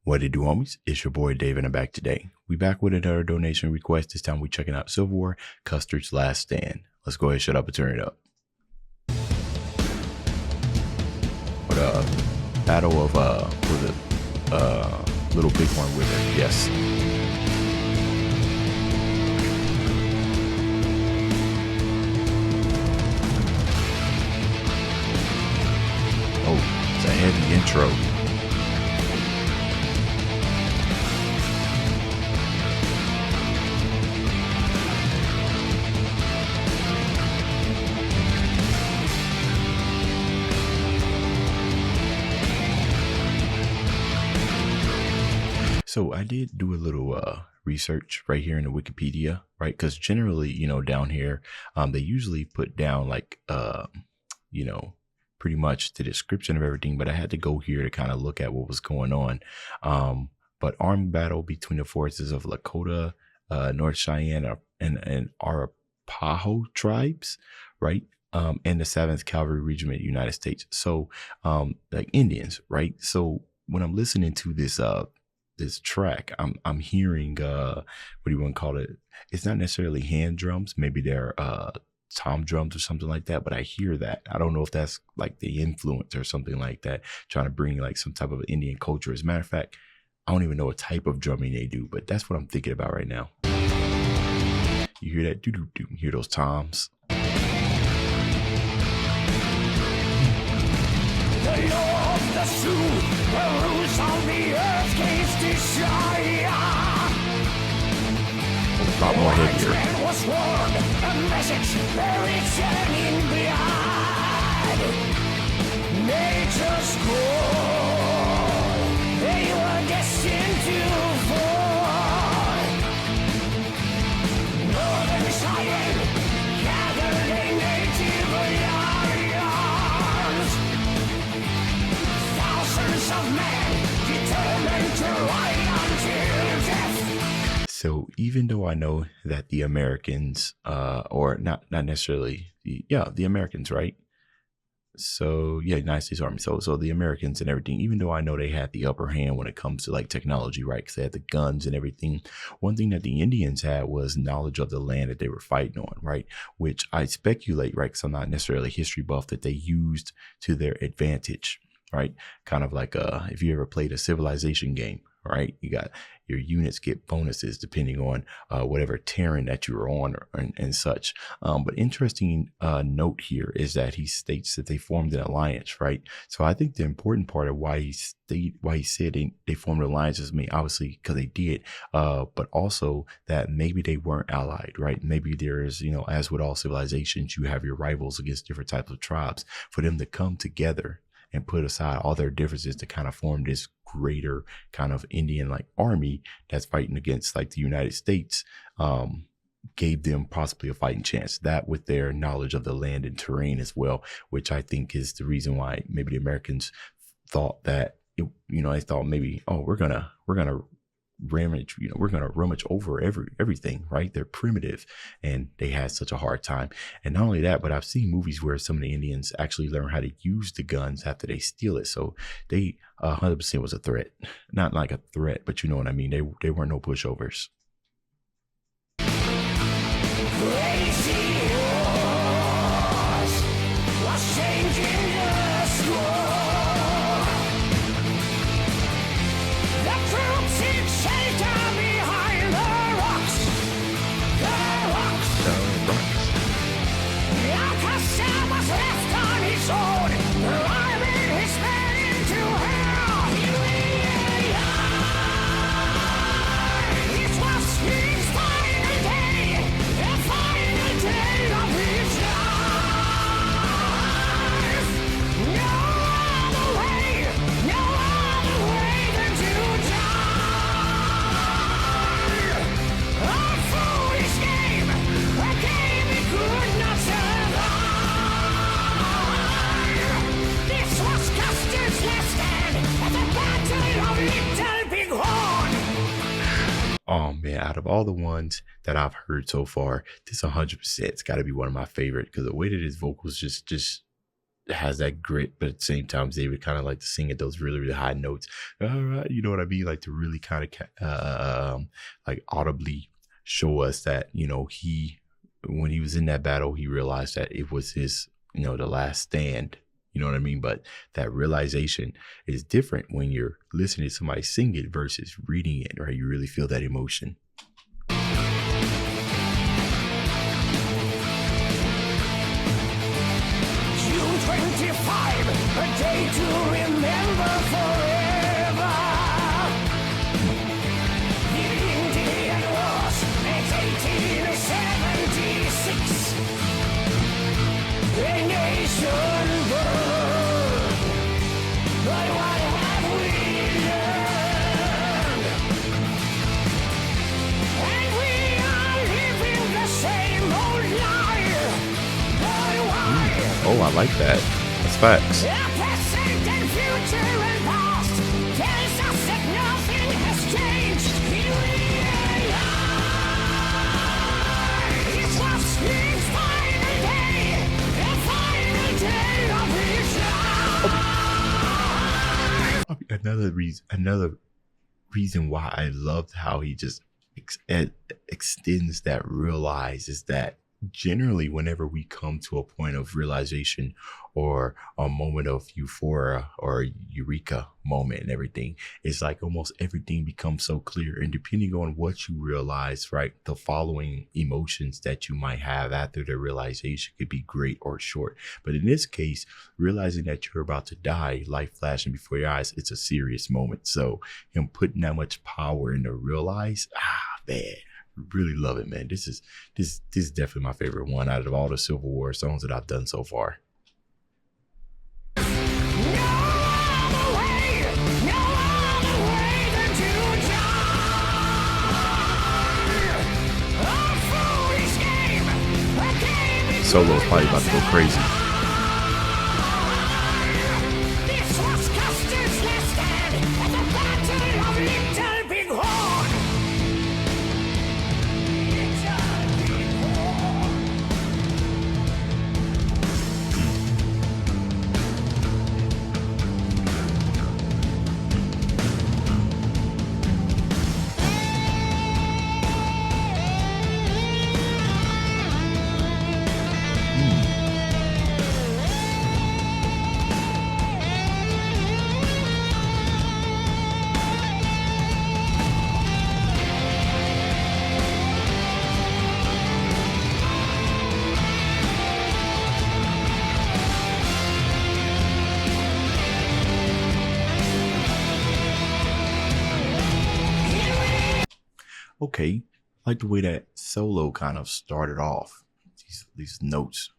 What it do, homies? It's your boy Dave, and I'm back today. We back with another donation request. This time we checking out Civil War, Custer's Last Stand. Let's go ahead, shut up, and turn it up. But battle of with a little bighorn with it. Yes. Oh, it's a heavy intro. So I did do a little research right here in the Wikipedia, right? Because generally, down here, they usually put down like, pretty much the description of everything. But I had to go here to kind of look at what was going on. But armed battle between the forces of Lakota, North Cheyenne, and Arapaho tribes, right? And the 7th Cavalry Regiment, United States. So like Indians, right? So when I'm listening to this track, I'm hearing what do you want to call it? It's not necessarily hand drums, maybe they're tom drums or something like that, but I hear that. I don't know if that's like the influence or something like that, trying to bring like some type of Indian culture. As a matter of fact, I don't even know what type of drumming they do, but that's what I'm thinking about right now. You hear that? Do you hear those toms? The Sioux, the roots of the earth gains desire. A lot more heavier. Was warned, a message buried in blood. Nature's call, they were destined to fall. Northern Cheyenne gathered a native lions. Thousands of men determined to ride until death. So even though I know that the Americans, or not necessarily, the Americans, right? So yeah, United States Army. So the Americans and everything, even though I know they had the upper hand when it comes to like technology, right? Because they had the guns and everything. One thing that the Indians had was knowledge of the land that they were fighting on, right? Which I speculate, right? Because I'm not necessarily a history buff, that they used to their advantage, right? Kind of like if you ever played a civilization game, right? You got your units get bonuses depending on whatever terrain that you're on and such. But interesting note here is that he states that they formed an alliance, right? So I think the important part of why he said they formed an alliance is, obviously because they did, but also that maybe they weren't allied, right? Maybe there's, as with all civilizations, you have your rivals against different types of tribes. For them to come together and put aside all their differences to kind of form this greater kind of Indian like army that's fighting against like the United States, gave them possibly a fighting chance. That with their knowledge of the land and terrain as well, which I think is the reason why maybe the Americans thought that they thought maybe, oh, we're gonna rummage, we're gonna rummage over everything, right? They're primitive and they had such a hard time. And not only that, but I've seen movies where some of the Indians actually learn how to use the guns after they steal it. So they 100% was a threat. Not like a threat, but you know what I mean. They weren't no pushovers. Crazy horse was changing the score. The troops in shelter behind the rocks. Custer was left on his own, driving his men into hell. It was his final day, the final day of his life. No other way than to die. A foolish game, a game he could not survive. This was Custer's last stand at the Battle of Little Bighorn. Oh man, out of all the ones that I've heard so far, this 100% it's got to be one of my favorite, because the way that his vocals just has that grit, but at the same time, David kind of like to sing at those really, really high notes. You know what I mean? Like to really kind of like audibly show us that, you know, when he was in that battle, he realized that it was his, you know, the last stand. You know what I mean? But that realization is different when you're listening to somebody sing it versus reading it, right? You really feel that emotion. June 25, a day to remember forever. The Indian Wars, it's 1876. A nation burned, but what have we learned? And we are living the same old lie. But why? Oh, I like that. That's facts. The present and future and past tells us that nothing has changed. In real life, it was his final day, the final day of his life. Another reason why I loved how he just extends that realize is that generally whenever we come to a point of realization or a moment of euphoria or eureka moment and everything, it's like almost everything becomes so clear. And depending on what you realize, right, the following emotions that you might have after the realization could be great or short. But in this case, realizing that you're about to die, life flashing before your eyes, it's a serious moment. So him putting that much power into realize, man, really love it, man. This is definitely my favorite one out of all the Civil War songs that I've done so far. No other way than to die. A foolish game, a game. Solo's probably about to go crazy. This was Custer's last stand at the Battle of Little Bighorn. Little Bighorn. Okay, I like the way that solo kind of started off. These notes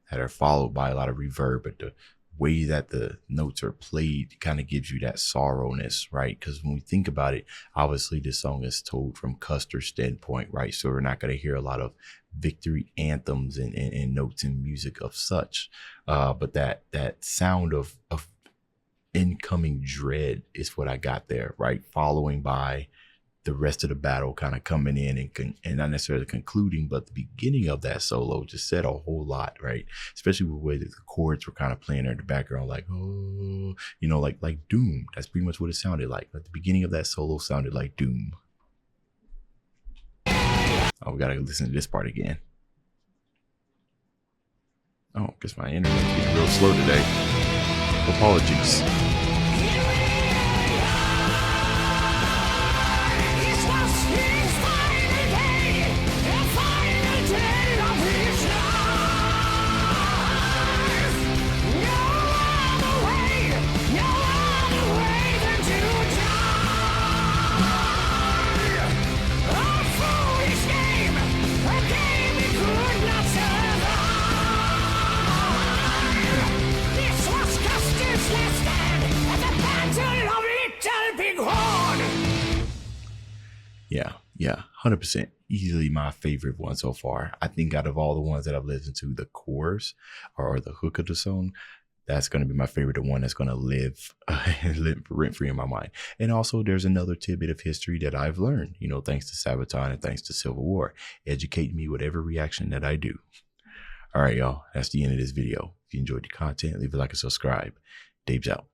that are followed by a lot of reverb, but the way that the notes are played kind of gives you that sorrowness, right? Because when we think about it, obviously this song is told from Custer's standpoint, right? So we're not going to hear a lot of victory anthems and notes and music of such, but that sound of incoming dread is what I got there, right? Following by the rest of the battle kind of coming in and not necessarily concluding, but the beginning of that solo just said a whole lot, right? Especially with the way that the chords were kind of playing in the background, like, oh, you know, like doom. That's pretty much what it sounded like. At the beginning of that solo sounded like doom. Oh, we gotta listen to this part again. Oh, I guess my internet's getting real slow today. Apologies. This was his final day, the final day of his life. No other way than to die. A foolish game, a game he could not survive. This was Custer's last stand at the Battle of Little Bighorn. Yeah, 100%. Easily my favorite one so far. I think out of all the ones that I've listened to, the chorus or the hook of the song, that's going to be my favorite, the one that's going to live rent-free in my mind. And also there's another tidbit of history that I've learned, you know, thanks to Sabaton and thanks to Civil War. Educate me with every reaction that I do. All right, y'all, that's the end of this video. If you enjoyed the content, leave a like and subscribe. Dave's out.